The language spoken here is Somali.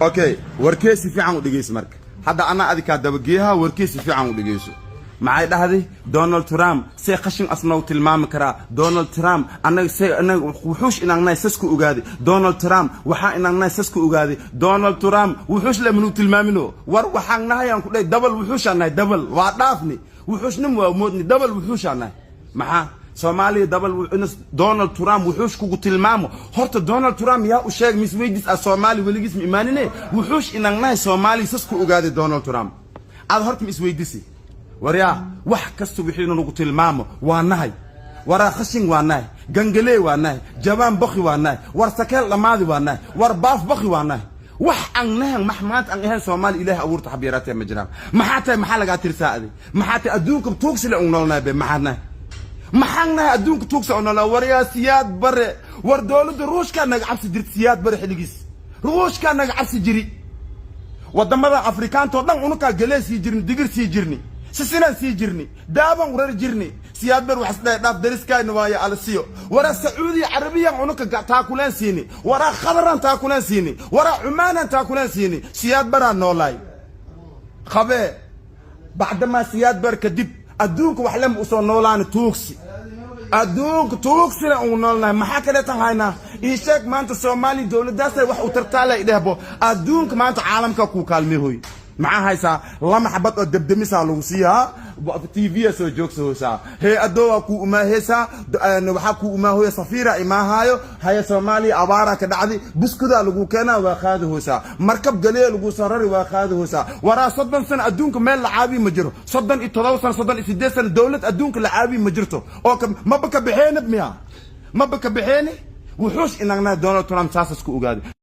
اوكي وركيسي في عن دغيس marka hada ana adika dabageeha warkiisi fiican u dhageyso maxay dhahday Donald Trump say qashin asnaa tilmaami kara Donald Trump anaga wuxuush inaanay sasku ogaadi Donald Trump waxa inaanay sasku ogaadi Donald Trump wuxuush la minu tilmaamino war waxaan nahayaan ku dhay double wuxuushanahay double waa dhaafni wuxuushnim waa moodni double wuxuushanahay maxaa Soomaaliya double Donald Trump wuxuush kugu tilmaamo horta Donald Trump yaa u sheeg misweydis Soomaali waligiis ma iimaanine wuxuush inaanay Soomaali sasku ogaadi Donald Trump aad horta misweydisi وريا wax kasto wixii nagu tilmaamo waa nahay wara khashin waa nahay gangale waa nahay jabaan baqi waa nahay war sakeel lamaadi waa nahay war baaf baqi waa nahay wax aan nahay maxmaad aan ahay Soomaali ilaahay abuurta xabiiraatay ma jiraan maxaatay maxaa laga tirsaadi maxaatay adduunka tuugsile u noolnaay be maxaana adduunka tuugsa u noolaa wariya siyaad bare war dawladda ruushka naga cabsi jirtay siyaad bare xiligiis ruushka naga cabsi jiri wadamada Afrikaanto dhan unuka galeesi jirni digirsi jirni سينا سيجرني دابا ورر جرني سياد بر وحسنا داب درسكاي نوايا على سيو ورا سعودي عربيا عنك تاكلان سيني ورا خضران تاكلان سيني ورا عمان تاكلان سيني سياد برا نولاي خبي بعد ما سياد بر كدب ادونك وحلم اسو نولان توكسي ادونك توكسي ونولنا ما حكلت هاينا ايشك ما انت سومالي دولداس wax u tartaala idhabo ادونك ما انت عالمك ku kaalmeehoy معها هيسا لما حبط الدبدميسا لوسيها تي في سو جوكسوسا هي ادو كو ما هيسا waxa ku uma hooyo safira imaahayo hay Soomaali abaara ka dhacday buskuda lagu keenaa waa qaadahoosa markab galay lagu sarari waa qaadahoosa wara 30 sano adduunka meel la caabi ma jiro 37 sano 38 sano dawlad adduunka la caabi ma jirto oo ma baka bixeen miya ma baka bixeen wuxuush inaagna Donald Trump saasas ku ogaadi